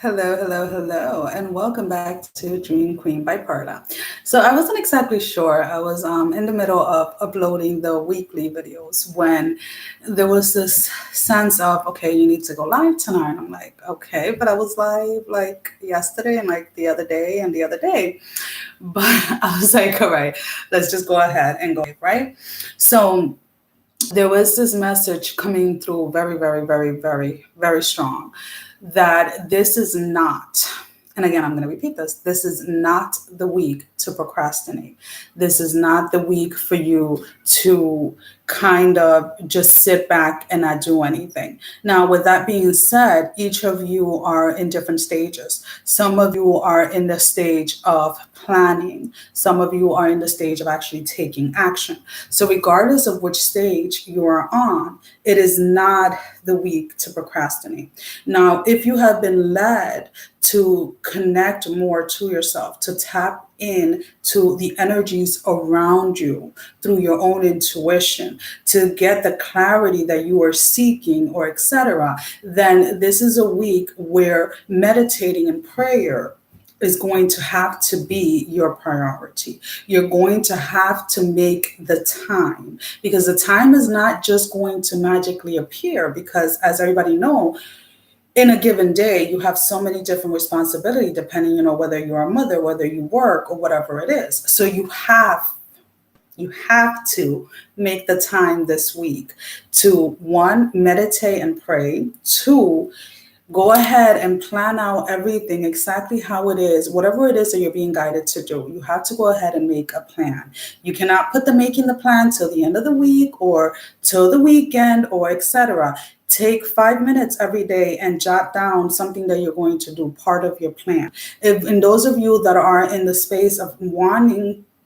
Hello, hello, hello, and welcome back to Dream Queen by Perla. So I wasn't exactly sure. I was in the middle of uploading the weekly videos when there was this sense of, okay, you need to go live tonight. I'm like, okay, but I was live like yesterday and like the other day and the other day. But I was like, all right, let's just go ahead and go live, right? So there was this message coming through very, very, very, very, very strong that this is not, and again, I'm going to repeat this is not the week to procrastinate. This is not the week for you to kind of just sit back and not do anything. Now, with that being said, each of you are in different stages. Some of you are in the stage of planning, some of you are in the stage of actually taking action. So, regardless of which stage you are on, it is not the week to procrastinate. Now, if you have been led to connect more to yourself, to tap in to the energies around you through your own intuition, to get the clarity that you are seeking, or etc., then this is a week where meditating and prayer is going to have to be your priority. You're going to have to make the time, because the time is not just going to magically appear, because as everybody know, in a given day you have so many different responsibilities, depending, whether you're a mother, whether you work, or whatever it is. So you have to make the time this week to, one, meditate and pray. Two, go ahead and plan out everything exactly how it is, whatever it is that you're being guided to do. You have to go ahead and make a plan. You cannot put the making the plan till the end of the week or till the weekend or etc. Take 5 minutes every day and jot down something that you're going to do, part of your plan. And those of you that are in the space of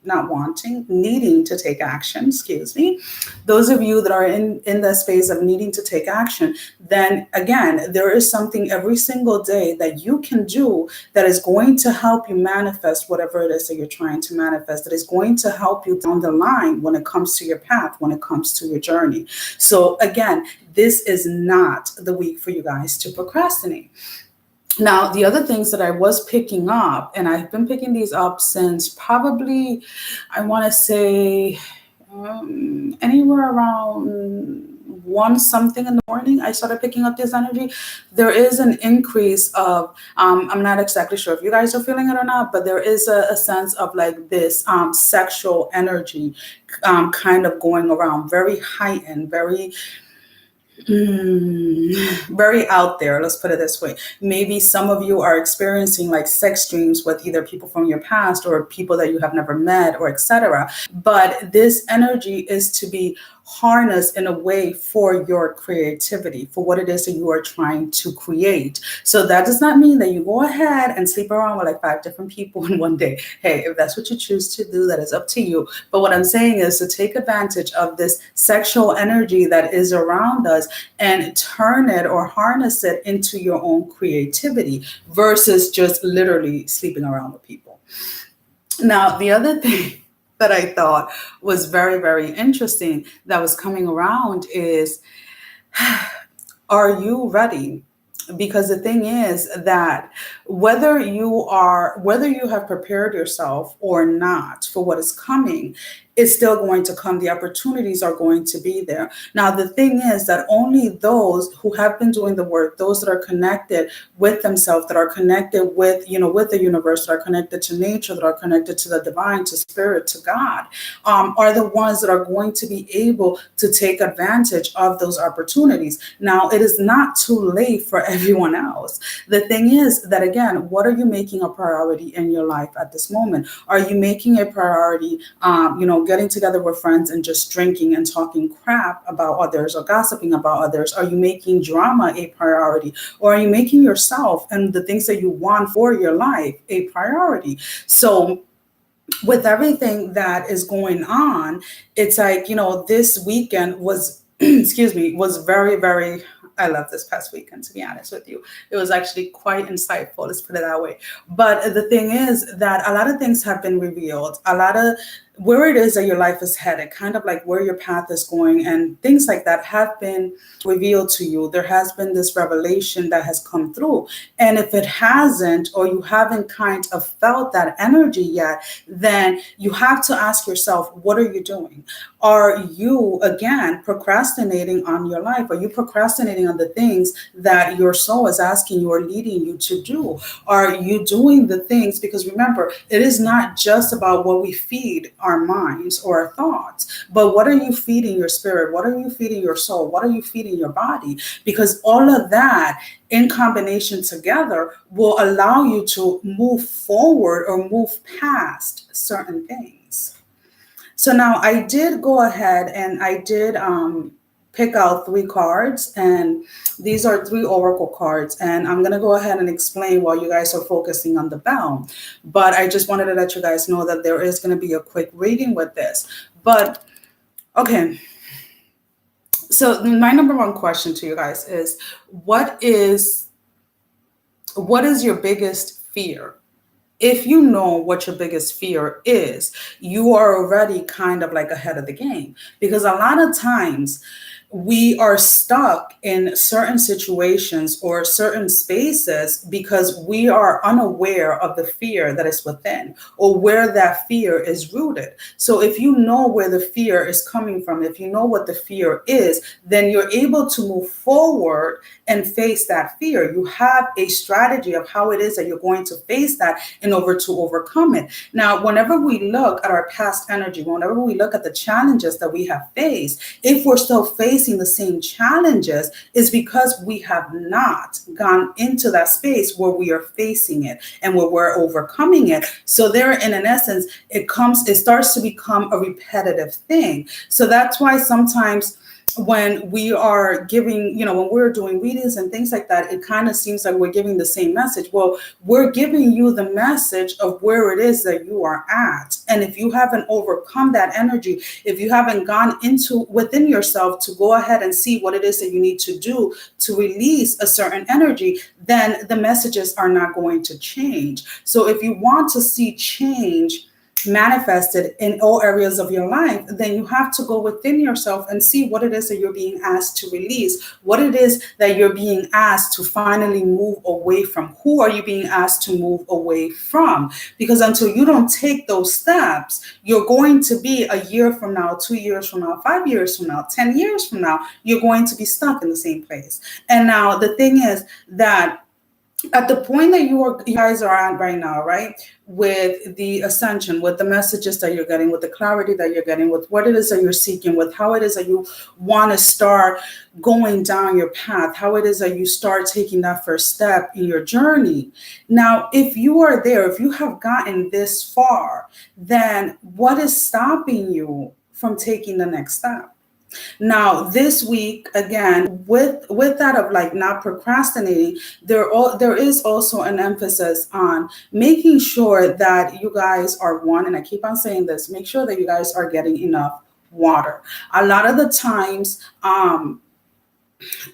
not wanting, needing to take action, excuse me, those of you that are in the space of needing to take action, then again, there is something every single day that you can do that is going to help you manifest whatever it is that you're trying to manifest, that is going to help you down the line when it comes to your path, when it comes to your journey. So again, this is not the week for you guys to procrastinate. Now, the other things that I was picking up, and I've been picking these up since probably, I want to say, anywhere around one something in the morning, I started picking up this energy. There is an increase of, I'm not exactly sure if you guys are feeling it or not, but there is a sense of like this sexual energy kind of going around, very heightened, very out there, let's put it this way. Maybe some of you are experiencing like sex dreams with either people from your past or people that you have never met, or etc. But this energy is to be harnessed in a way for your creativity, for what it is that you are trying to create. So that does not mean that you go ahead and sleep around with like 5 different people in one day. Hey, if that's what you choose to do, that is up to you. But what I'm saying is to take advantage of this sexual energy that is around us and turn it or harness it into your own creativity versus just literally sleeping around with people. Now, the other thing that I thought was very, very interesting that was coming around is, are you ready? Because the thing is that whether you have prepared yourself or not for what is coming, it's still going to come. The opportunities are going to be there. Now, the thing is that only those who have been doing the work, those that are connected with themselves, that are connected with, with the universe, that are connected to nature, that are connected to the divine, to spirit, to God, are the ones that are going to be able to take advantage of those opportunities. Now, it is not too late for everyone else. The thing is that, again, what are you making a priority in your life at this moment? Are you making a priority, getting together with friends and just drinking and talking crap about others or gossiping about others? Are you making drama a priority? Or are you making yourself and the things that you want for your life a priority? So with everything that is going on, it's like, this weekend was, excuse me, was very, very, I love this past weekend, to be honest with you. It was actually quite insightful, let's put it that way. But the thing is that a lot of things have been revealed. where it is that your life is headed, kind of like where your path is going, and things like that have been revealed to you. There has been this revelation that has come through. And if it hasn't, or you haven't kind of felt that energy yet, then you have to ask yourself, what are you doing? Are you, again, procrastinating on your life? Are you procrastinating on the things that your soul is asking you or leading you to do? Are you doing the things? Because remember, it is not just about what we feed our minds or our thoughts, but what are you feeding your spirit? What are you feeding your soul? What are you feeding your body? Because all of that in combination together will allow you to move forward or move past certain things. So now I did go ahead and I did pick out 3 cards, and these are 3 oracle cards, and I'm going to go ahead and explain while you guys are focusing on the bell. But I just wanted to let you guys know that there is going to be a quick reading with this. But okay, so my number 1 question to you guys is, what is your biggest fear? If you know what your biggest fear is, you are already kind of like ahead of the game, because a lot of times we are stuck in certain situations or certain spaces because we are unaware of the fear that is within or where that fear is rooted. So if you know where the fear is coming from, if you know what the fear is, then you're able to move forward and face that fear. You have a strategy of how it is that you're going to face that in order to overcome it. Now, whenever we look at our past energy, whenever we look at the challenges that we have faced, if we're still facing the same challenges, is because we have not gone into that space where we are facing it and where we're overcoming it. So there, in an essence, it starts to become a repetitive thing. So that's why sometimes when we are giving, when we're doing readings and things like that, it kind of seems like we're giving the same message. Well, we're giving you the message of where it is that you are at. And if you haven't overcome that energy, if you haven't gone into within yourself to go ahead and see what it is that you need to do to release a certain energy, then the messages are not going to change. So if you want to see change manifested in all areas of your life, then you have to go within yourself and see what it is that you're being asked to release, what it is that you're being asked to finally move away from. Who are you being asked to move away from? Because until you don't take those steps, you're going to be a year from now, 2 years from now, 5 years from now, 10 years from now, you're going to be stuck in the same place. And now the thing is that at the point that you guys are at right now, right, with the ascension, with the messages that you're getting, with the clarity that you're getting, with what it is that you're seeking, with how it is that you want to start going down your path, how it is that you start taking that first step in your journey. Now, if you are there, if you have gotten this far, then what is stopping you from taking the next step? Now, this week, again, with that of like not procrastinating, there is also an emphasis on making sure that you guys are one, and I keep on saying this, make sure that you guys are getting enough water. A lot of the times, a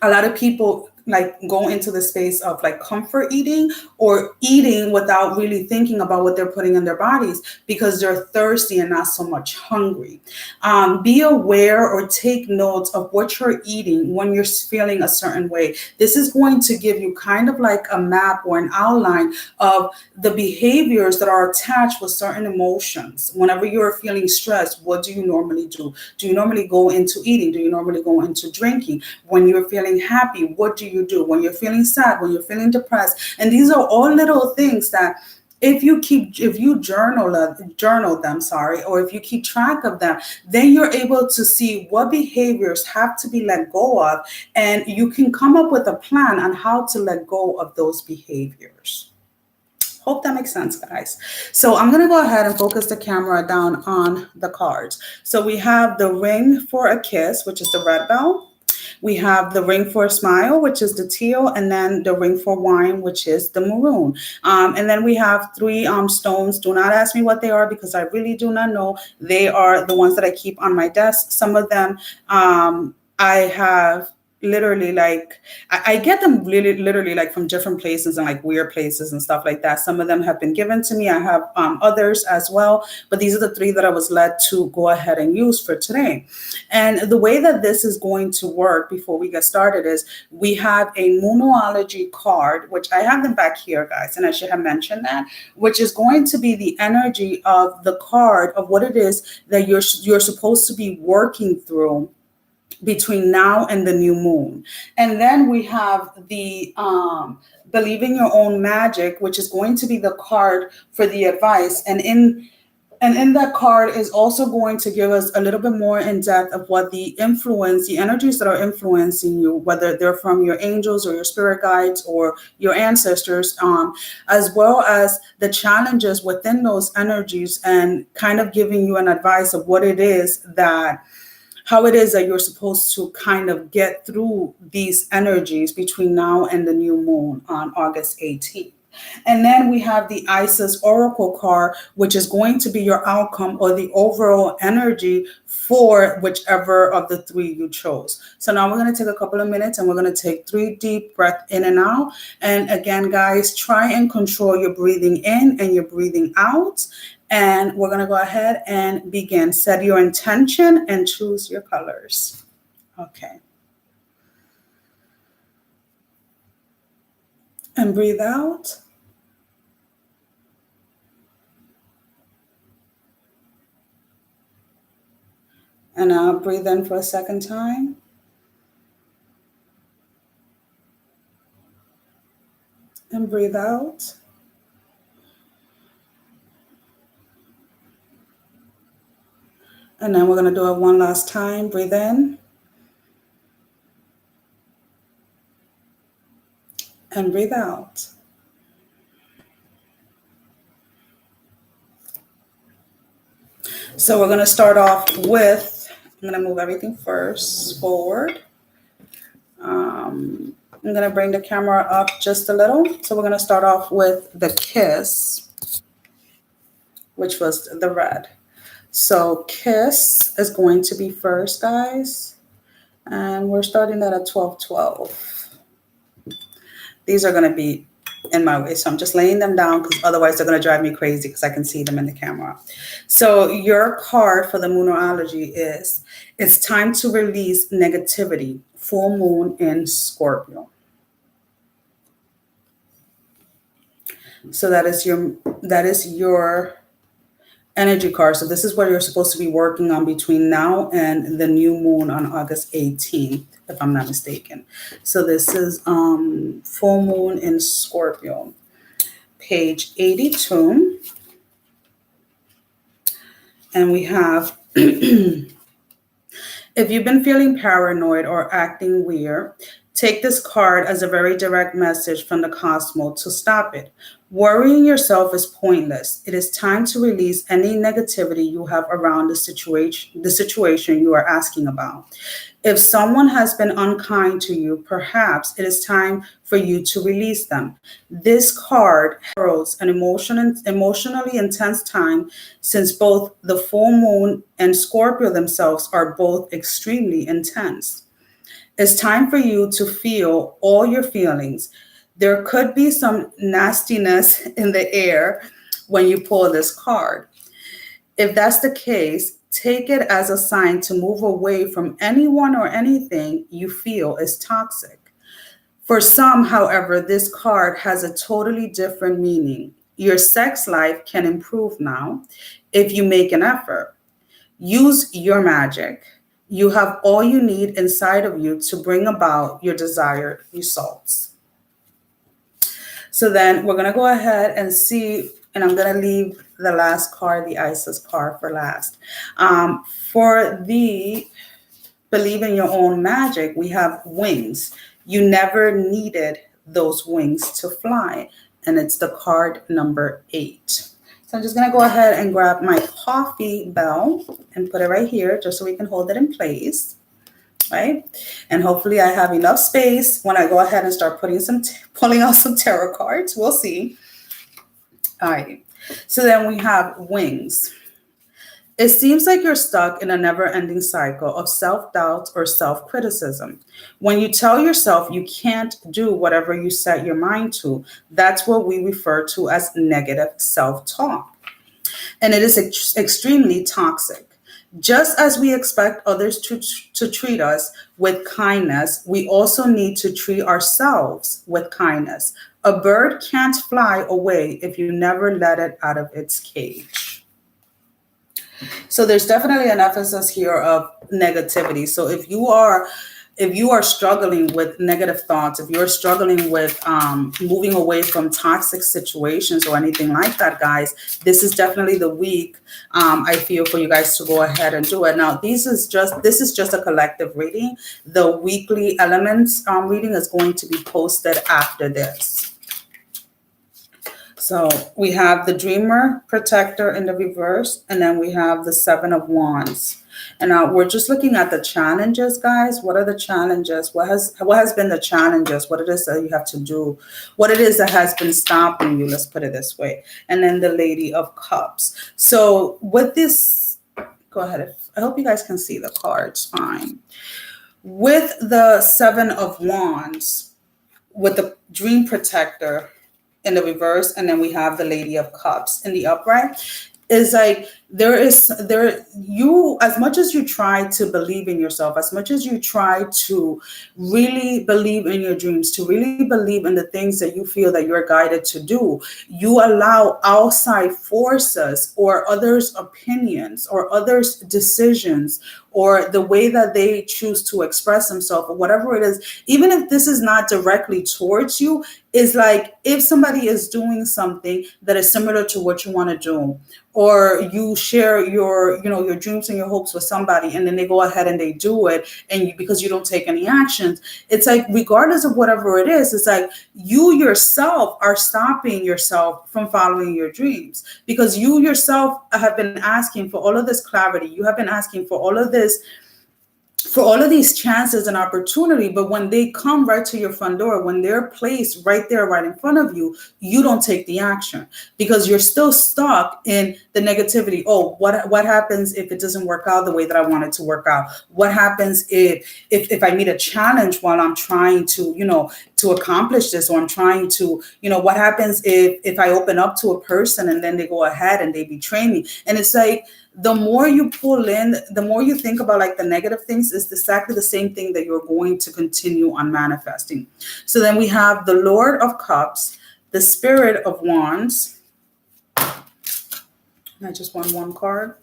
lot of people like go into the space of like comfort eating or eating without really thinking about what they're putting in their bodies because they're thirsty and not so much hungry. Be aware or take notes of what you're eating when you're feeling a certain way. This is going to give you kind of like a map or an outline of the behaviors that are attached with certain emotions. Whenever you're feeling stressed, what do you normally do? Do you normally go into eating? Do you normally go into drinking? When you're feeling happy, what do you do? When you're feeling sad, when you're feeling depressed? And these are all little things that if you journal them, or if you keep track of them, then you're able to see what behaviors have to be let go of, and you can come up with a plan on how to let go of those behaviors. Hope that makes sense, guys. So I'm going to go ahead and focus the camera down on the cards. So we have the ring for a kiss, which is the red bell. We have the ring for a smile, which is the teal, and then the ring for wine, which is the maroon. And then we have 3 stones. Do not ask me what they are because I really do not know. They are the ones that I keep on my desk. Some of them I have literally like I get them really literally like from different places and like weird places and stuff like that. Some of them have been given to me. I have others as well, but these are the three that I was led to go ahead and use for today. And the way that this is going to work before we get started is we have a Moonology card, which I have them back here, guys, and I should have mentioned that, which is going to be the energy of the card of what it is that you're supposed to be working through between now and the new moon. And then we have the Believe in Your Own Magic, which is going to be the card for the advice. And in that card is also going to give us a little bit more in depth of what the energies that are influencing you, whether they're from your angels or your spirit guides or your ancestors, as well as the challenges within those energies, and kind of giving you an advice of how it is that you're supposed to kind of get through these energies between now and the new moon on August 18th. And then we have the Isis Oracle card, which is going to be your outcome or the overall energy for whichever of the three you chose. So now we're going to take a couple of minutes and we're going to take 3 deep breaths in and out. And again, guys, try and control your breathing in and your breathing out. And we're going to go ahead and begin. Set your intention and choose your colors. Okay. And breathe out. And now breathe in for a second time. And breathe out. And then we're going to do it one last time. Breathe in. And breathe out. So we're going to start off with, I'm going to move everything first forward. I'm going to bring the camera up just a little. So we're going to start off with the Kiss, which was the red. So Kiss is going to be first, guys. And we're starting that at 12:12. These are going to be in my way. So I'm just laying them down because otherwise they're going to drive me crazy because I can see them in the camera. So your card for the Moonology is, it's time to release negativity. Full moon in Scorpio. So that is your energy card. So this is what you're supposed to be working on between now and the new moon on August 18th, if I'm not mistaken. So this is full moon in Scorpio, page 82. And we have, if you've been feeling paranoid or acting weird, take this card as a very direct message from the cosmos to stop it. Worrying yourself is pointless. It is time to release any negativity you have around the situation you are asking about. If someone has been unkind to you, perhaps it is time for you to release them. This card heralds an emotionally intense time, since both the full moon and Scorpio themselves are both extremely intense. It's time for you to feel all your feelings. There could be some nastiness in the air when you pull this card. If that's the case, take it as a sign to move away from anyone or anything you feel is toxic. For some, however, this card has a totally different meaning. Your sex life can improve now if you make an effort. Use your magic. You have all you need inside of you to bring about your desired results. So then we're going to go ahead and see, and I'm going to leave the last card, the Isis card, for last. For the Believe in Your Own Magic, we have wings. You never needed those wings to fly. And it's the card number 8. So I'm just going to go ahead and grab my coffee bell and put it right here just so we can hold it in place. Right? And hopefully I have enough space when I go ahead and start pulling out some tarot cards. We'll see. All right. So then we have wings. It seems like you're stuck in a never-ending cycle of self-doubt or self-criticism. When you tell yourself you can't do whatever you set your mind to, that's what we refer to as negative self-talk. And it is extremely toxic. Just as we expect others to treat us with kindness, we also need to treat ourselves with kindness. A bird can't fly away if you never let it out of its cage. So there's definitely an emphasis here of negativity. So if you are struggling with negative thoughts, if you're struggling with moving away from toxic situations or anything like that, guys, this is definitely the week I feel for you guys to go ahead and do it. Now, this is just a collective reading. The weekly elements reading is going to be posted after this. So we have the Dreamer Protector in the reverse, and then we have the Seven of Wands. And now we're just looking at the challenges, guys. What are the challenges? What has been the challenges? What it is that you have to do? What it is that has been stopping you? Let's put it this way. And then the Lady of Cups. So with this, go ahead. I hope you guys can see the cards fine. With the Seven of Wands, with the Dream Protector in the reverse, and then we have the Lady of Cups in the upright, is like you, as much as you try to believe in yourself, as much as you try to really believe in your dreams, to really believe in the things that you feel that you're guided to do, you allow outside forces or others' opinions or others' decisions or the way that they choose to express themselves or whatever it is, even if this is not directly towards you, is like if somebody is doing something that is similar to what you want to do, or you share your dreams and your hopes with somebody, and then they go ahead and they do it, and because you don't take any actions, it's like regardless of whatever it is, it's like you yourself are stopping yourself from following your dreams, because you yourself have been asking for all of this clarity, you have been asking for all of this, for all of these chances and opportunity, but when they come right to your front door, when they're placed right there, right in front of you, you don't take the action because you're still stuck in the negativity. Oh, what happens if it doesn't work out the way that I want it to work out? What happens if I meet a challenge while I'm trying to, to accomplish this, or I'm trying to, what happens if I open up to a person and then they go ahead and they betray me? And it's like, the more you pull in, the more you think about like the negative things, is exactly the same thing that you're going to continue on manifesting. So then we have the Lord of Cups, the Spirit of Wands. I just want one card.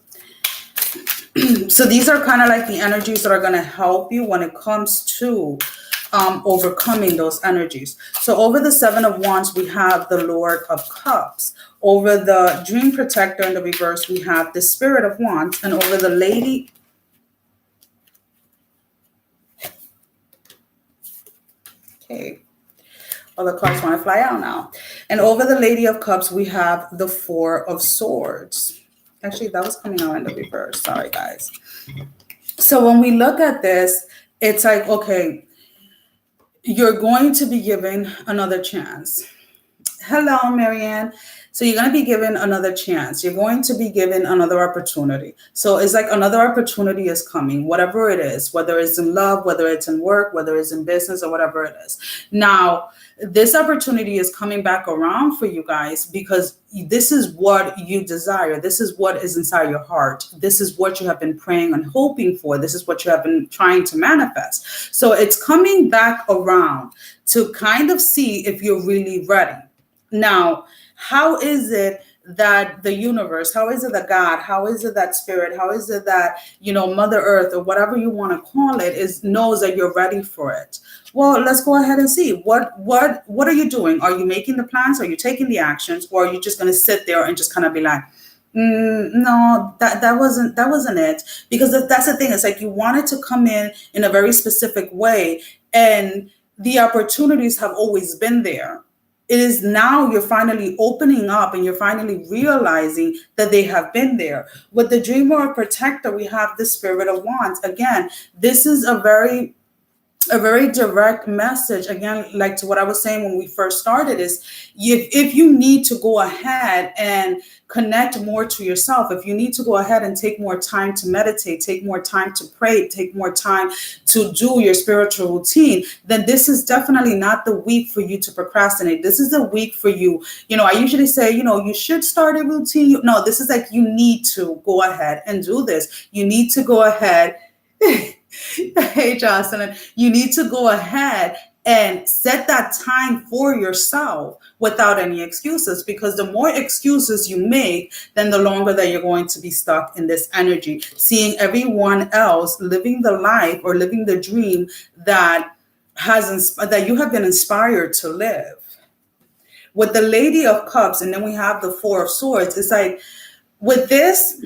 So these are kind of like the energies that are going to help you when it comes to overcoming those energies. So over the Seven of Wands, we have the Lord of Cups. Over the Dream Protector in the reverse, we have the Spirit of Wands. And over the Lady... Okay. All the cards want to fly out now. And over the Lady of Cups, we have the Four of Swords. Actually, that was coming out in the reverse. Sorry, guys. So when we look at this, it's like, okay, you're going to be given another chance. Hello, Marianne. So you're going to be given another chance. You're going to be given another opportunity. So it's like another opportunity is coming, whatever it is, whether it's in love, whether it's in work, whether it's in business, or whatever it is. Now, this opportunity is coming back around for you guys because this is what you desire. This is what is inside your heart. This is what you have been praying and hoping for. This is what you have been trying to manifest. So it's coming back around to kind of see if you're really ready. Now, how is it that the universe, how is it that God, how is it that spirit, how is it that, Mother Earth, or whatever you want to call it, knows that you're ready for it? Well, let's go ahead and see. What are you doing? Are you making the plans? Are you taking the actions? Or are you just going to sit there and just kind of be like, no, that wasn't it? Because that's the thing. It's like you wanted to come in a very specific way, and the opportunities have always been there. It is now you're finally opening up and you're finally realizing that they have been there. With the Dreamer or Protector, we have the Spirit of Wands. Again, this is a very a very direct message, again, like to what I was saying when we first started, is if you need to go ahead and connect more to yourself, if you need to go ahead and take more time to meditate, take more time to pray, take more time to do your spiritual routine, then this is definitely not the week for you to procrastinate. This is the week for you. I usually say, you should start a routine. No, this is like, you need to go ahead and do this. You need to go ahead. Hey, Jocelyn, you need to go ahead and set that time for yourself without any excuses, because the more excuses you make, then the longer that you're going to be stuck in this energy, seeing everyone else living the life or living the dream that that you have been inspired to live. With the Lady of Cups, and then we have the Four of Swords, it's like, with this,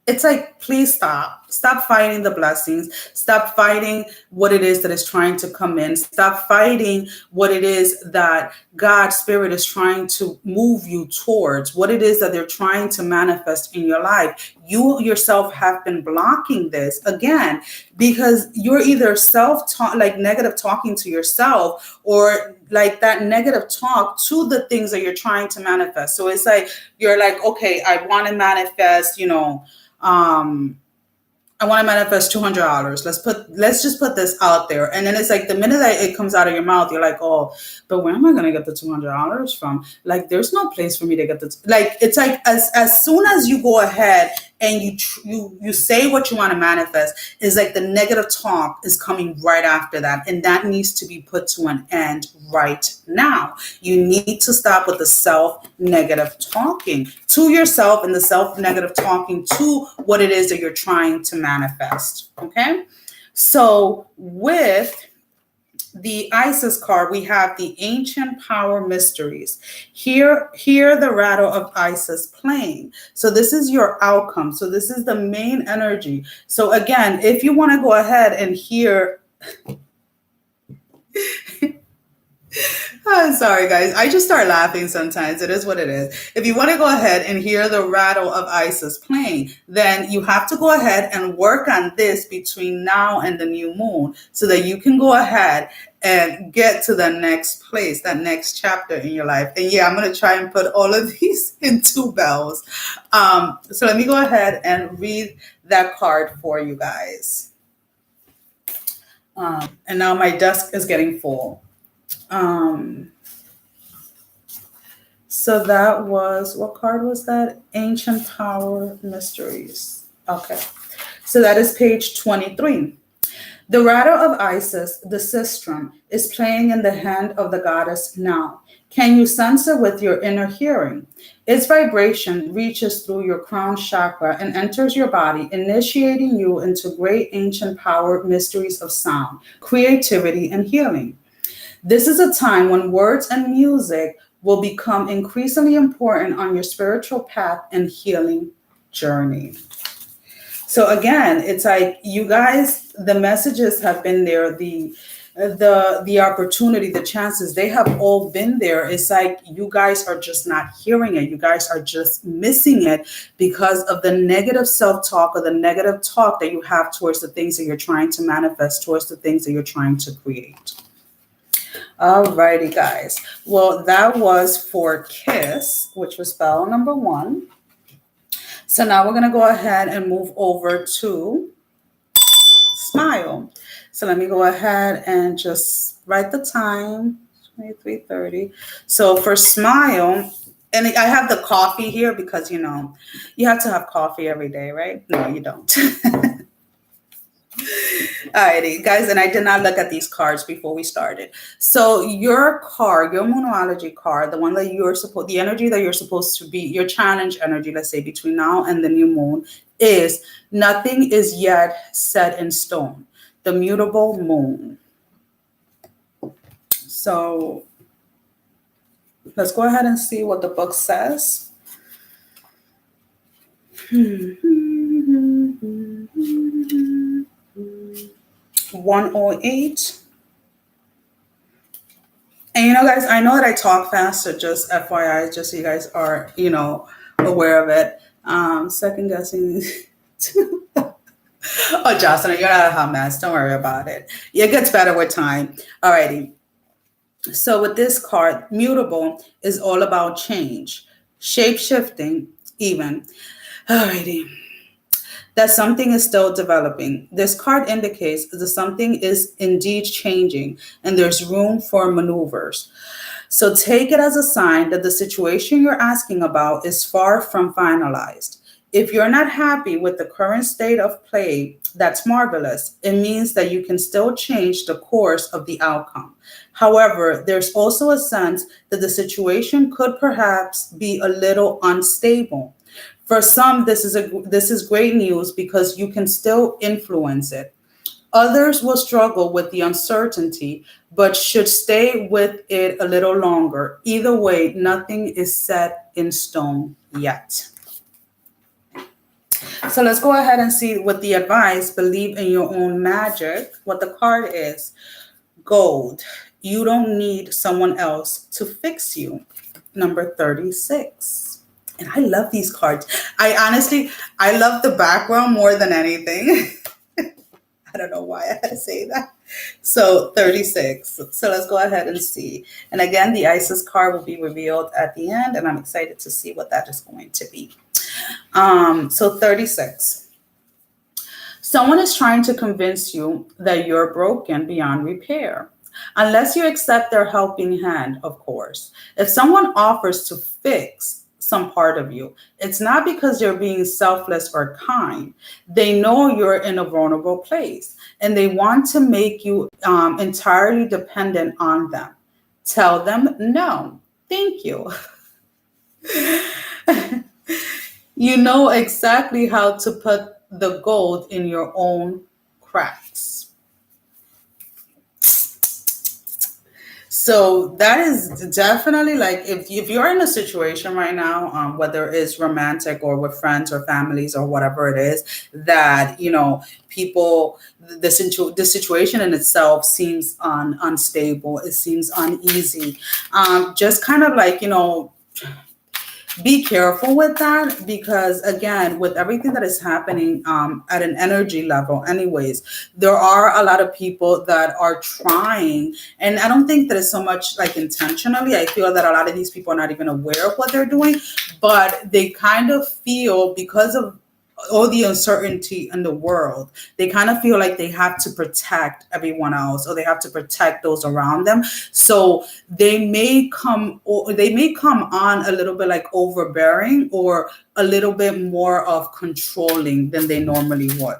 it's like, please stop fighting the blessings. Stop fighting what it is that is trying to come in. Stop fighting what it is that God's spirit is trying to move you towards, what it is that they're trying to manifest in your life. You yourself have been blocking this, again, because you're either self-talk, like negative talking to yourself, or like that negative talk to the things that you're trying to manifest. So it's like, you're like, okay, I want to manifest, I want to manifest $200. Let's just put this out there. And then it's like, the minute that it comes out of your mouth, you're like, oh, but where am I going to get the $200 from? Like, there's no place for me to get like, it's like, as soon as you go ahead and you say what you want to manifest, is like the negative talk is coming right after that. And that needs to be put to an end right now. You need to stop with the self-negative talking to yourself and the self-negative talking to what it is that you're trying to manifest. Okay. So with the Isis card, we have the Ancient Power Mysteries. Hear the rattle of Isis playing. So this is your outcome. So this is the main energy. So again, if you want to go ahead and hear... I'm sorry, guys. I just start laughing sometimes. It is what it is. If you want to go ahead and hear the rattle of Isis playing, then you have to go ahead and work on this between now and the new moon, so that you can go ahead and get to the next place, that next chapter in your life. And yeah, I'm going to try and put all of these in 2 bells. So let me go ahead and read that card for you guys. And now my desk is getting full. So that was, what card was that? Ancient Power Mysteries. Okay. So that is page 23. The rattle of Isis, the sistrum, is playing in the hand of the goddess now. Can you sense it with your inner hearing? Its vibration reaches through your crown chakra and enters your body, initiating you into great ancient power mysteries of sound, creativity, and healing. This is a time when words and music will become increasingly important on your spiritual path and healing journey. So again, it's like, you guys, the messages have been there, the opportunity, the chances, they have all been there. It's like, you guys are just not hearing it. You guys are just missing it because of the negative self-talk, or the negative talk that you have towards the things that you're trying to manifest, towards the things that you're trying to create. Alrighty, guys. Well, that was for Kiss, which was spell number 1. So now we're going to go ahead and move over to Smile. So let me go ahead and just write the time, 23:30. So for Smile, and I have the coffee here because, you have to have coffee every day, right? No, you don't. Alrighty, guys, and I did not look at these cards before we started. So your card, your Moonology card, the one that the energy that you're supposed to be, your challenge energy, let's say, between now and the new moon, is nothing is yet set in stone. The mutable moon. So let's go ahead and see what the book says. 108. And guys, I know that I talk fast, so just FYI, just so you guys are, aware of it. Second guessing. Oh, Jocelyn, you're not a hot mess. Don't worry about it. It gets better with time. Alrighty. So with this card, mutable is all about change, shape shifting, even. Alrighty. That something is still developing. This card indicates that something is indeed changing and there's room for maneuvers. So take it as a sign that the situation you're asking about is far from finalized. If you're not happy with the current state of play, that's marvelous. It means that you can still change the course of the outcome. However, there's also a sense that the situation could perhaps be a little unstable. For some, this is great news because you can still influence it. Others will struggle with the uncertainty, but should stay with it a little longer. Either way, nothing is set in stone yet. So let's go ahead and see what the advice, believe in your own magic, what the card is. Gold. You don't need someone else to fix you. Number 36. And I love these cards. I love the background more than anything. I don't know why I had to say that. So 36. So let's go ahead and see. And again, the ISIS card will be revealed at the end, and I'm excited to see what that is going to be. So 36. Someone is trying to convince you that you're broken beyond repair. Unless you accept their helping hand, of course. If someone offers to fix some part of you, it's not because they're being selfless or kind. They know you're in a vulnerable place and they want to make you entirely dependent on them. Tell them no, thank you. You know exactly how to put the gold in your own cracks. So that is definitely like if you're in a situation right now, whether it's romantic or with friends or families or whatever it is, that people the situation in itself seems unstable, it seems uneasy. Just kind of like be careful with that because again with everything that is happening at an energy level anyways, there are a lot of people that are trying, and I don't think that it's so much like intentionally. I feel that a lot of these people are not even aware of what they're doing, but they kind of feel because of all the uncertainty in the world, they kind of feel like they have to protect everyone else or they have to protect those around them. So they may come on a little bit like overbearing or a little bit more of controlling than they normally would.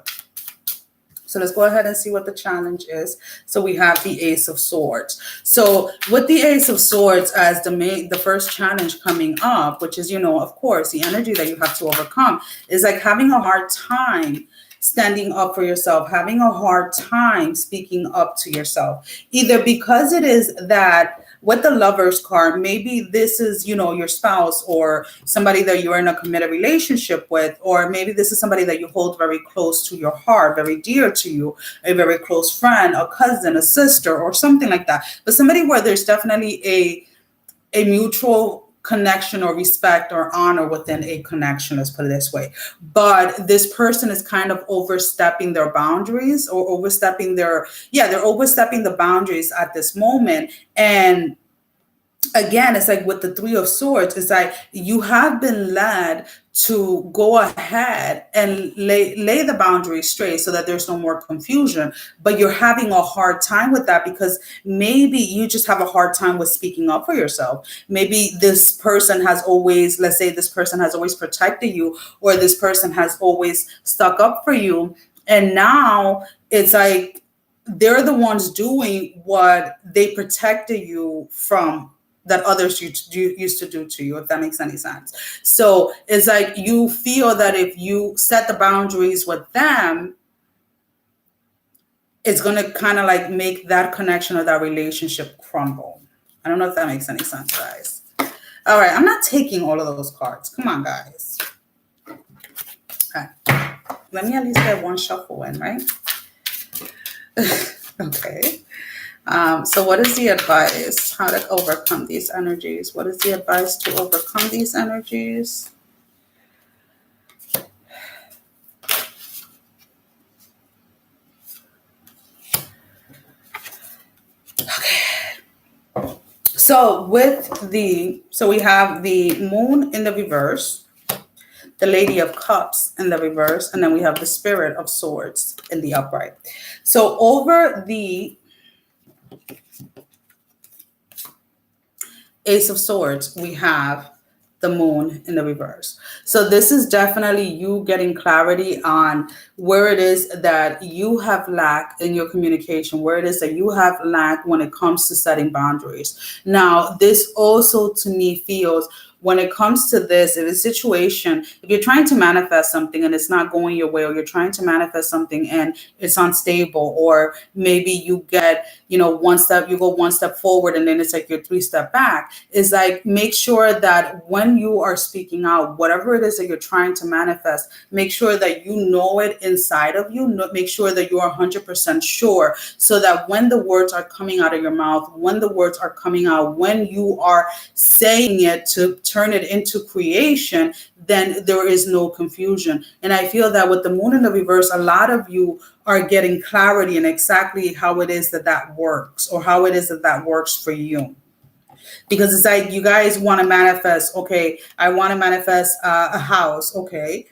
So let's go ahead and see what the challenge is. So we have the Ace of Swords. So with the Ace of Swords as the first challenge coming up, which is, of course, the energy that you have to overcome is like having a hard time standing up for yourself, having a hard time speaking up to yourself, either because it is that with the Lovers card, maybe this is, your spouse or somebody that you're in a committed relationship with, or maybe this is somebody that you hold very close to your heart, very dear to you, a very close friend, a cousin, a sister, or something like that. But somebody where there's definitely a mutual connection or respect or honor within a connection, let's put it this way. But this person is kind of overstepping their boundaries or they're overstepping the boundaries at this moment. And again, it's like with the Three of Swords, it's like you have been led to go ahead and lay the boundaries straight so that there's no more confusion, but you're having a hard time with that because maybe you just have a hard time with speaking up for yourself. Maybe this person has always, let's say this person has always protected you, or this person has always stuck up for you, and now it's like they're the ones doing what they protected you from that others used to do to you, if that makes any sense. So it's like you feel that if you set the boundaries with them, it's going to kind of like make that connection or that relationship crumble. I don't know if that makes any sense, guys. All right, I'm not taking all of those cards. Come on, guys. Okay. Let me at least get one shuffle in, right? Okay. So what is the advice? How to overcome these energies? What is the advice to overcome these energies? So we have the moon in the reverse, the Lady of Cups in the reverse, and then we have the Spirit of Swords in the upright. So over the Ace of Swords, we have the moon in the reverse. So this is definitely you getting clarity on where it is that you have lacked in your communication, where it is that you have lacked when it comes to setting boundaries. Now, this also to me feels when it comes to this, if a situation, if you're trying to manifest something and it's not going your way, or you're trying to manifest something and it's unstable, or maybe you get, you go one step forward and then it's like you're 3 steps back, is like, make sure that when you are speaking out, whatever it is that you're trying to manifest, make sure that you know it inside of you. Make sure that you are 100% sure, so that when the words are coming out of your mouth, when the words are coming out, when you are saying it to turn it into creation, then there is no confusion. And I feel that with the moon in the reverse, a lot of you are getting clarity in exactly how it is that works, or how it is that works for you. Because it's like you guys want to manifest, okay, I want to manifest a house, okay.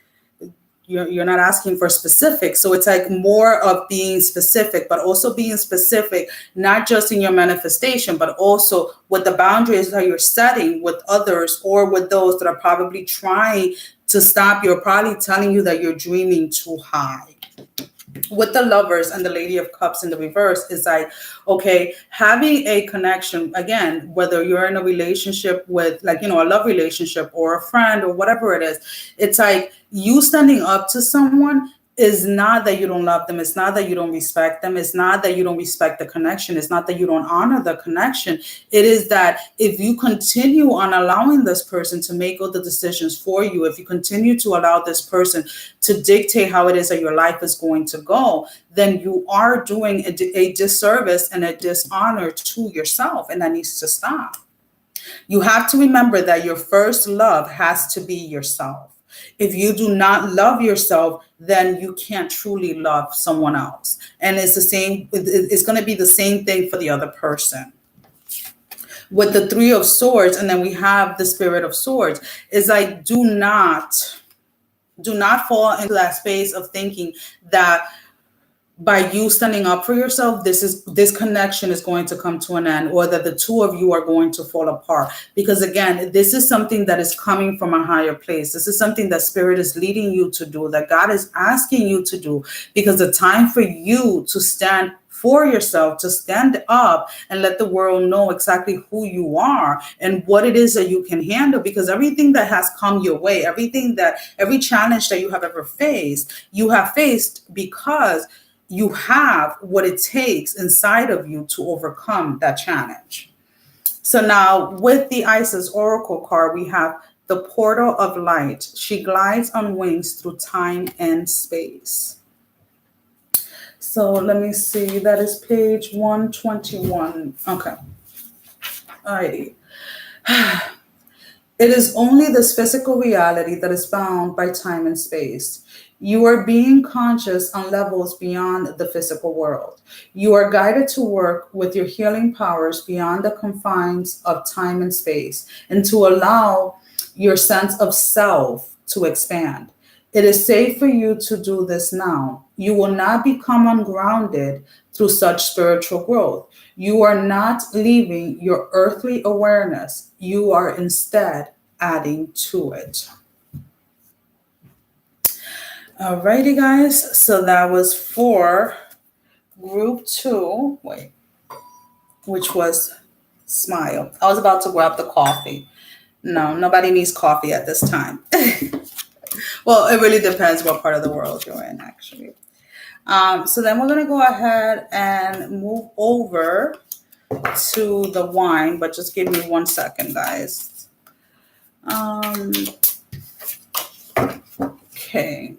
You're not asking for specifics. So it's like more of being specific, but also being specific, not just in your manifestation, but also with the boundaries that you're setting with others, or with those that are probably trying to stop you, or probably telling you that you're dreaming too high. With the Lovers and the Lady of Cups in the reverse, is like, okay, having a connection, again, whether you're in a relationship with, like, a love relationship or a friend or whatever it is, it's like you standing up to someone is not that you don't love them. It's not that you don't respect them. It's not that you don't respect the connection. It's not that you don't honor the connection. It is that if you continue on allowing this person to make all the decisions for you, if you continue to allow this person to dictate how it is that your life is going to go, then you are doing a disservice and a dishonor to yourself, and that needs to stop. You have to remember that your first love has to be yourself. If you do not love yourself, then you can't truly love someone else. And it's the same, it's going to be the same thing for the other person. With the Three of Swords, and then we have the Spirit of Swords, is like, do not fall into that space of thinking that by you standing up for yourself, this connection is going to come to an end, or that the two of you are going to fall apart. Because again, this is something that is coming from a higher place. This is something that Spirit is leading you to do, that God is asking you to do, because the time for you to stand for yourself, to stand up and let the world know exactly who you are and what it is that you can handle. Because everything that has come your way, every challenge that you have ever faced, you have faced because you have what it takes inside of you to overcome that challenge. So now with the Isis Oracle card, we have the Portal of Light. She glides on wings through time and space. So let me see, that is page 121. Okay. Alrighty. It is only this physical reality that is bound by time and space. You are being conscious on levels beyond the physical world. You are guided to work with your healing powers beyond the confines of time and space, and to allow your sense of self to expand. It is safe for you to do this now. You will not become ungrounded through such spiritual growth. You are not leaving your earthly awareness. You are instead adding to it. Alrighty, guys. So that was for group 2. Which was Smile. I was about to grab the coffee. No, nobody needs coffee at this time. Well, it really depends what part of the world you're in, actually. So then we're going to go ahead and move over to the wine, but just give me 1 second, guys. Okay.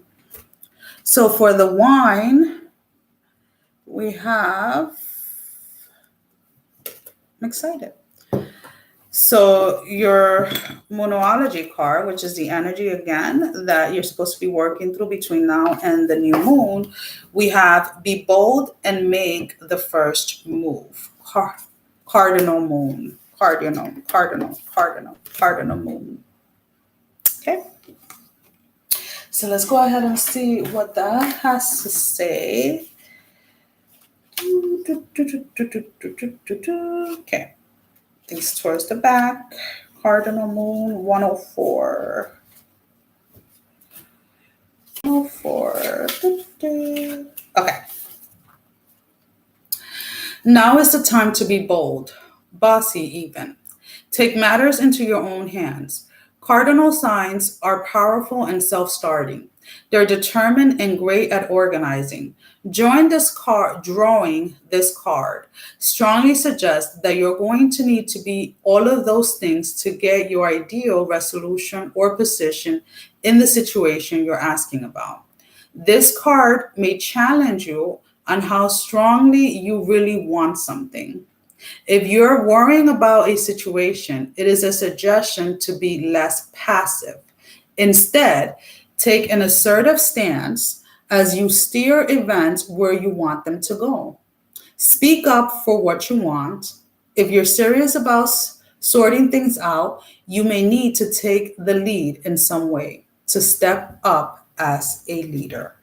So for the wine, we have, I'm excited. So your Moonology card, which is the energy again that you're supposed to be working through between now and the new moon, we have be bold and make the first move. Cardinal moon. cardinal moon. Okay. So let's go ahead and see what that has to say. Okay. Things towards the back. Cardinal moon 104. 104. Okay. Now is the time to be bold, bossy even. Take matters into your own hands. Cardinal signs are powerful and self-starting. They're determined and great at organizing. Drawing this card strongly suggests that you're going to need to be all of those things to get your ideal resolution or position in the situation you're asking about. This card may challenge you on how strongly you really want something. If you're worrying about a situation, it is a suggestion to be less passive. Instead, take an assertive stance as you steer events where you want them to go. Speak up for what you want. If you're serious about sorting things out, you may need to take the lead in some way to step up as a leader.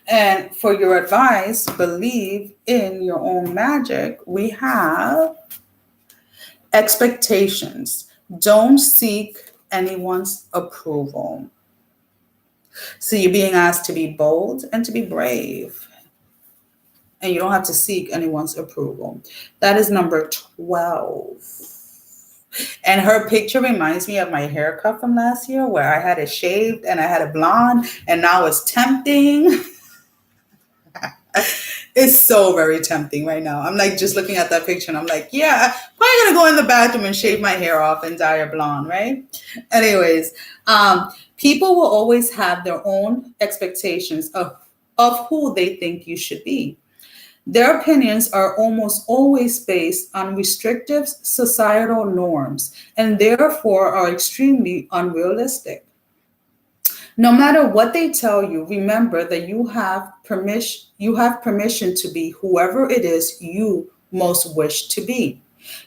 And for your advice, believe in your own magic, we have expectations. Don't seek anyone's approval. So you're being asked to be bold and to be brave. And you don't have to seek anyone's approval. That is number 12. And her picture reminds me of my haircut from last year where I had it shaved and I had it blonde and now it's tempting. It's so very tempting right now. I'm like just looking at that picture and I'm like, yeah, probably gonna go in the bathroom and shave my hair off and dye it blonde, right? Anyways, people will always have their own expectations of who they think you should be. Their opinions are almost always based on restrictive societal norms and therefore are extremely unrealistic. No matter what they tell you, remember that you have permission to be whoever it is you most wish to be.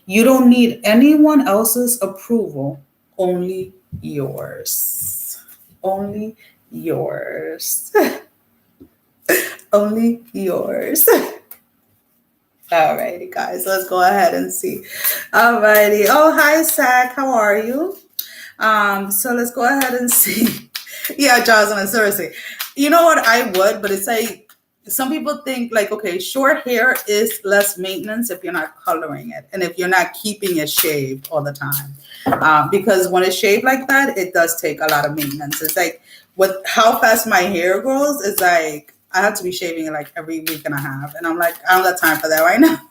You don't need anyone else's approval, only yours. Only yours. Only yours. Alrighty, guys, let's go ahead and see. Alrighty. Oh, hi, Zach. How are you? So let's go ahead and see. Yeah, Jocelyn, seriously. You know what? I would, but it's like some people think like, okay, short hair is less maintenance if you're not coloring it and if you're not keeping it shaved all the time. Because when it's shaved like that, it does take a lot of maintenance. It's like with how fast my hair grows, it's like I have to be shaving it like every week and a half. And I'm like, I don't got time for that right now.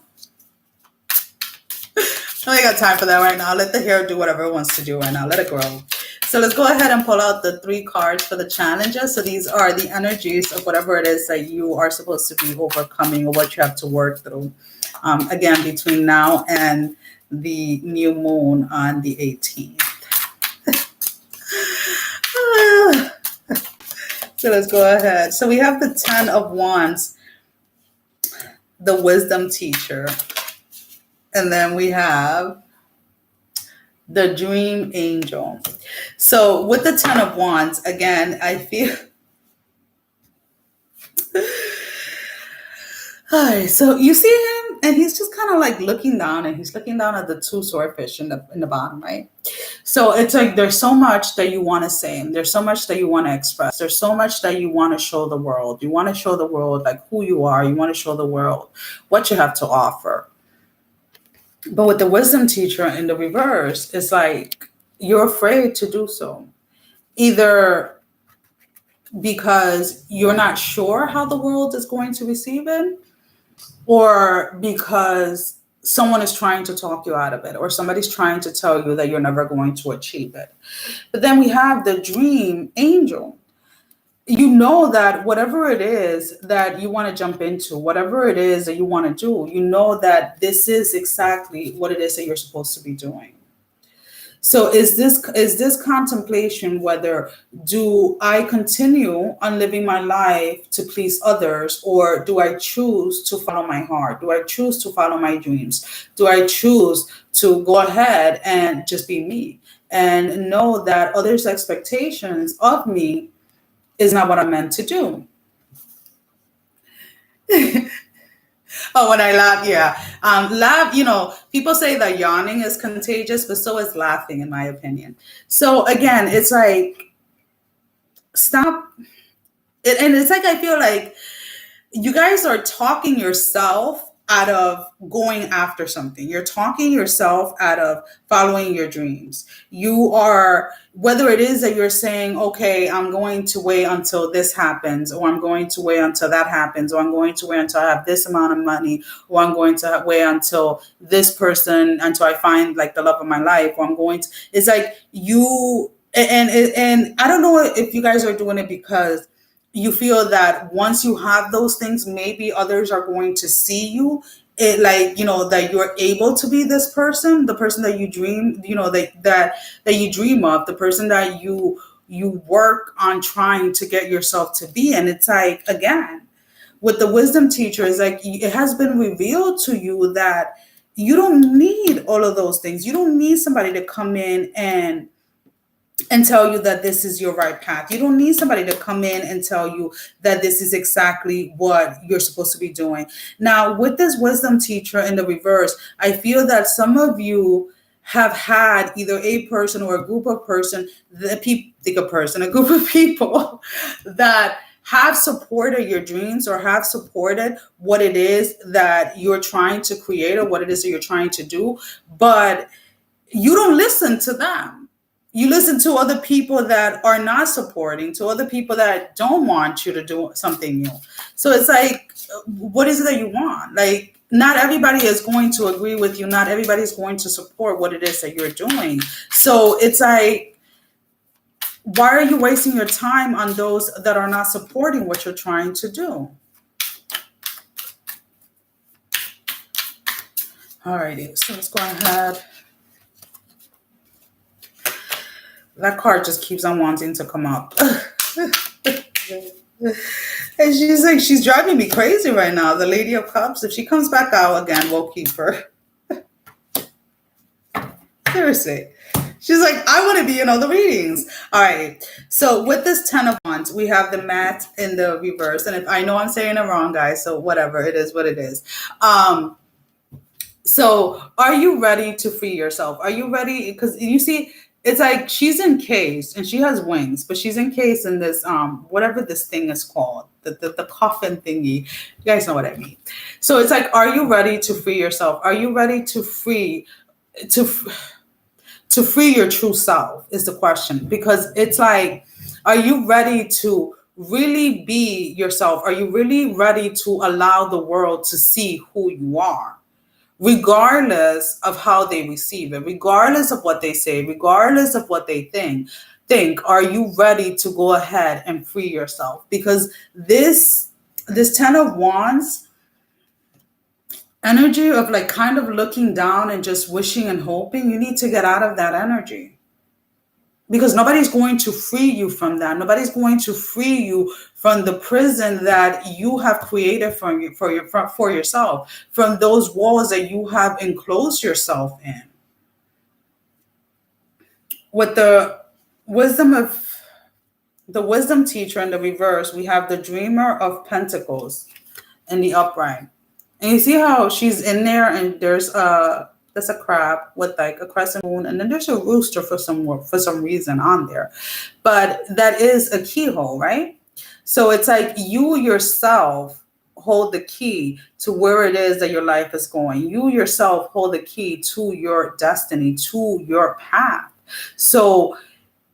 I ain't got time for that right now. Let the hair do whatever it wants to do right now. Let it grow. So let's go ahead and pull out the 3 cards for the challenges. So these are the energies of whatever it is that you are supposed to be overcoming or what you have to work through. Again, between now and the new moon on the 18th. So let's go ahead. So we have the 10 of Wands, the wisdom teacher. And then we have the dream angel. So with the 10 of Wands, again, I feel... All right, so you see him, and he's just kind of like looking down, and he's looking down at the 2 swordfish in the bottom, right? So it's like there's so much that you want to say, and there's so much that you want to express. There's so much that you want to show the world. You want to show the world like who you are. You want to show the world what you have to offer. But with the wisdom teacher in the reverse, it's like you're afraid to do so. Either because you're not sure how the world is going to receive it, or because someone is trying to talk you out of it, or somebody's trying to tell you that you're never going to achieve it. But then we have the dream angel. You know that whatever it is that you want to jump into, whatever it is that you want to do, you know that this is exactly what it is that you're supposed to be doing. So is this contemplation whether do I continue on living my life to please others, or do I choose to follow my heart? Do I choose to follow my dreams? Do I choose to go ahead and just be me and know that others' expectations of me is not what I'm meant to do? Oh, when I laugh, yeah. Laugh, people say that yawning is contagious, but so is laughing, in my opinion. So again, it's like, stop. And it's like, I feel like you guys are talking yourself out of going after something. You're talking yourself out of following your dreams. You are, whether it is that you're saying, okay, I'm going to wait until this happens, or I'm going to wait until that happens, or I'm going to wait until I have this amount of money, or I'm going to wait until this person, until I find like the love of my life, or I'm going to, it's like you, and I don't know if you guys are doing it because you feel that once you have those things, maybe others are going to see you, it, like, that you're able to be this person, the person that you dream, that you dream of, the person that you work on trying to get yourself to be. And it's like, again, with the wisdom teacher, it's like it has been revealed to you that you don't need all of those things. You don't need somebody to come in and tell you that this is your right path. You don't need somebody to come in and tell you that this is exactly what you're supposed to be doing. Now, with this wisdom teacher in the reverse, I feel that some of you have had either a person or a group of person, a group of people that have supported your dreams or have supported what it is that you're trying to create or what it is that you're trying to do, but you don't listen to them. You listen to other people that are not supporting, to other people that don't want you to do something new. So it's like, what is it that you want? Like, not everybody is going to agree with you. Not everybody is going to support what it is that you're doing. So it's like, why are you wasting your time on those that are not supporting what you're trying to do? Alrighty, so let's go ahead. That card just keeps on wanting to come up. And she's driving me crazy right now. The Lady of Cups. If she comes back out again, we'll keep her. Seriously. She's like, I want to be in all the readings. All right. So with this 10 of Wands, we have the mat in the reverse. And if I know I'm saying it wrong, guys, so whatever, it is what it is. So are you ready to free yourself? Are you ready? Because you see, it's like she's encased and she has wings, but she's encased in this, whatever this thing is called, the coffin thingy. You guys know what I mean. So it's like, are you ready to free yourself? Are you ready to free your true self is the question. Because it's like, are you ready to really be yourself? Are you really ready to allow the world to see who you are? Regardless of how they receive it, regardless of what they say, regardless of what they think, are you ready to go ahead and free yourself? Because this 10 of Wands energy of like kind of looking down and just wishing and hoping, you need to get out of that energy. Because nobody's going to free you from that. Nobody's going to free you from the prison that you have created for yourself, from those walls that you have enclosed yourself in. With the wisdom teacher in the reverse, we have the Dreamer of Pentacles in the upright. And you see how she's in there, and there's a crab with like a crescent moon, and then there's a rooster for some reason on there. But that is a keyhole, right? So it's like you yourself hold the key to where it is that your life is going. You yourself hold the key to your destiny, to your path. So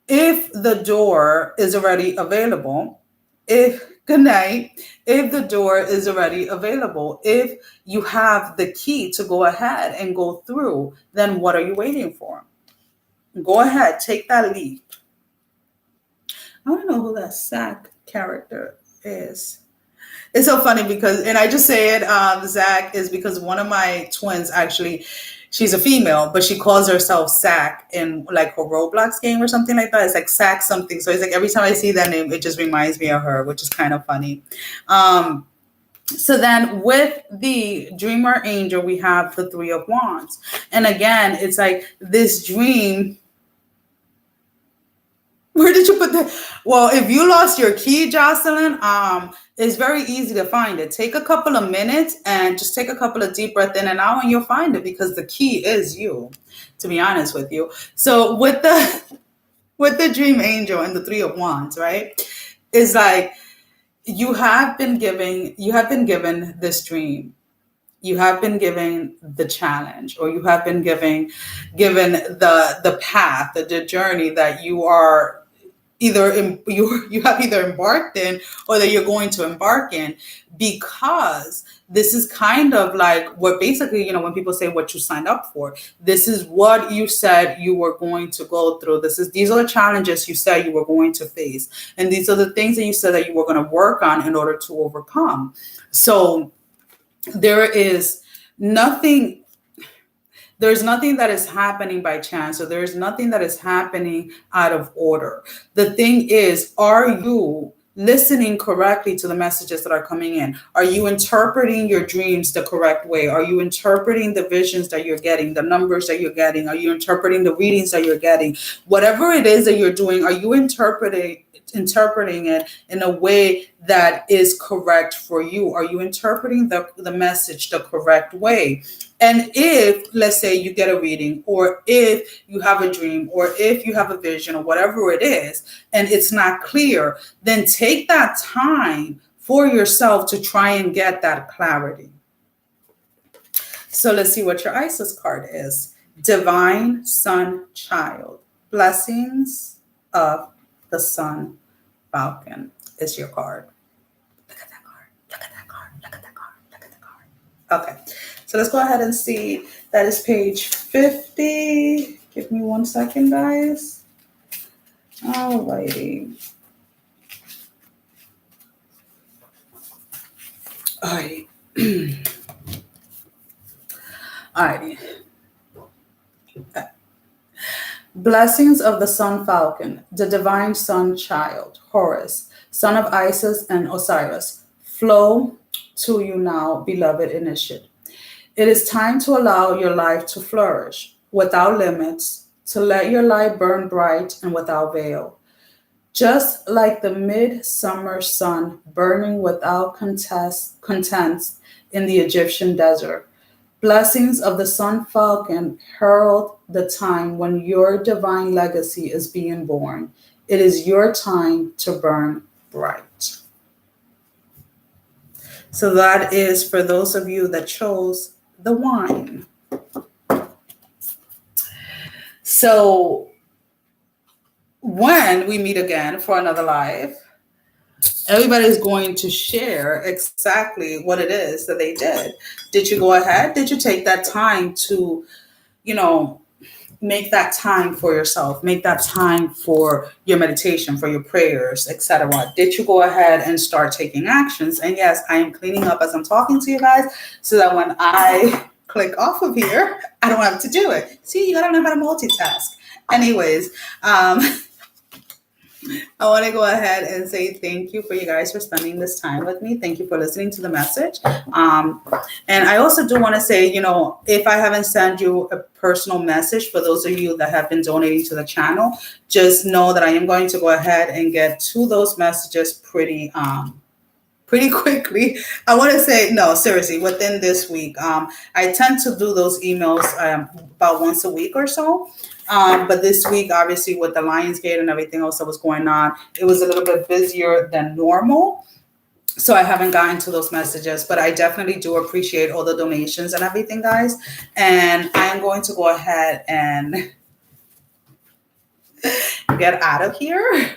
if the door is already available, if the door is already available, if you have the key to go ahead and go through, then what are you waiting for? Go ahead, take that leap. I don't know who that Zach character is. It's so funny because, and I just say it, Zach, is because one of my twins actually, she's a female, but she calls herself Sack in like her Roblox game or something like that. It's like Sack something. So it's like every time I see that name, it just reminds me of her, which is kind of funny. So then with the dreamer angel, we have the Three of Wands. And again, it's like this dream. Where did you put that? Well, if you lost your key, Jocelyn, it's very easy to find it. Take a couple of minutes and just take a couple of deep breaths in and out and you'll find it, because the key is you, to be honest with you. So with the dream angel and the Three of Wands, right? It's like you have been given this dream. You have been given the challenge, or you have been given the path, the journey that you are you have either embarked in or that you're going to embark in, because this is kind of like what basically, you know, when people say what you signed up for, this is what you said you were going to go through. These are the challenges you said you were going to face. And these are the things that you said that you were going to work on in order to overcome. So there's nothing that is happening by chance, or there's nothing that is happening out of order. The thing is, are you listening correctly to the messages that are coming in? Are you interpreting your dreams the correct way? Are you interpreting the visions that you're getting, the numbers that you're getting? Are you interpreting the readings that you're getting? Whatever it is that you're doing, are you interpreting it in a way that is correct for you? Are you interpreting the message the correct way? And if, let's say, you get a reading, or if you have a dream, or if you have a vision, or whatever it is, and it's not clear, then take that time for yourself to try and get that clarity. So let's see what your Isis card is. Divine Sun Child. Blessings of the Sun Falcon is your card. Look at that card. Look at that card. Look at that card. Look at that card. Okay. So let's go ahead and see. That is page 50. Give me 1 second, guys. Alrighty. Alrighty. Alrighty. Okay. Blessings of the Sun Falcon, the Divine Sun Child, Horus, son of Isis and Osiris, flow to you now, beloved initiate. It is time to allow your life to flourish without limits, to let your light burn bright and without veil. Just like the midsummer sun burning without content in the Egyptian desert, blessings of the Sun Falcon herald the time when your divine legacy is being born. It is your time to burn bright. So that is for those of you that chose the wine. So when we meet again for another live, everybody's going to share exactly what it is that they did. Did you go ahead? Did you take that time to, make that time for yourself? Make that time for your meditation, for your prayers, etc. Did you go ahead and start taking actions? And yes, I am cleaning up as I'm talking to you guys, so that when I click off of here, I don't have to do it. See, you gotta know how to multitask. Anyways, I want to go ahead and say thank you for you guys for spending this time with me. Thank you for listening to the message. And I also do want to say, if I haven't sent you a personal message, for those of you that have been donating to the channel, just know that I am going to go ahead and get to those messages pretty quickly. I want to say, no, seriously, within this week. I tend to do those emails about once a week or so. But this week, obviously, with the Lionsgate and everything else that was going on, it was a little bit busier than normal. So I haven't gotten to those messages, but I definitely do appreciate all the donations and everything, guys. And I am going to go ahead and get out of here.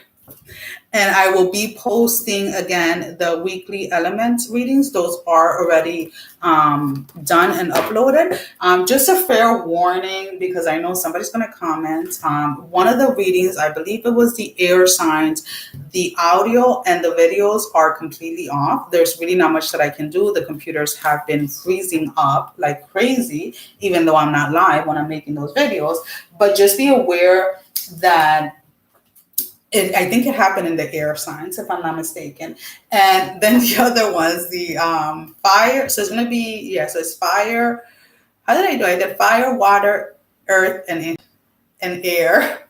And I will be posting again the weekly elements readings. Those are already done and uploaded. Just a fair warning, because I know somebody's going to comment. One of the readings, I believe it was the air signs, the audio and the videos are completely off. There's really not much that I can do. The computers have been freezing up like crazy, even though I'm not live when I'm making those videos. But just be aware that I think it happened in the air signs, if I'm not mistaken. And then the other ones, the fire. So it's going to be, yeah, so it's fire. How did I do? I did fire, water, earth, and air.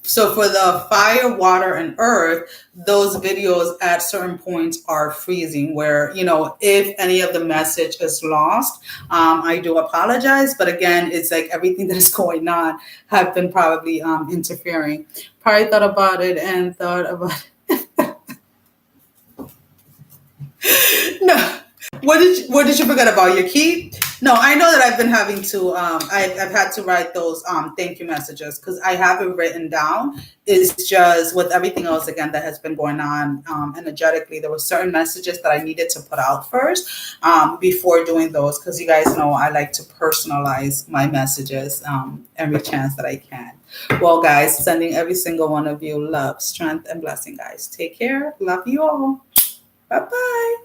So for the fire, water, and earth, those videos at certain points are freezing where, if any of the message is lost, I do apologize. But again, it's like everything that is going on have been probably interfering. Probably thought about it and thought about it. No. What did you forget about your key? No, I know that I've been having to I've had to write those thank you messages because I have it written down. It's just with everything else again that has been going on energetically, there were certain messages that I needed to put out first before doing those, because you guys know I like to personalize my messages every chance that I can. Well, guys, sending every single one of you love, strength, and blessing, guys. Take care. Love you all. Bye-bye.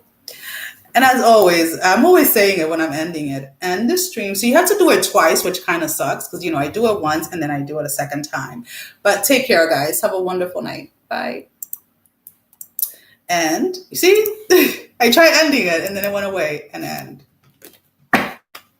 And as always, I'm always saying it when I'm ending it, end the stream. So you have to do it twice, which kind of sucks because, I do it once and then I do it a second time. But take care, guys. Have a wonderful night. Bye. And you see, I tried ending it and then it went away and end.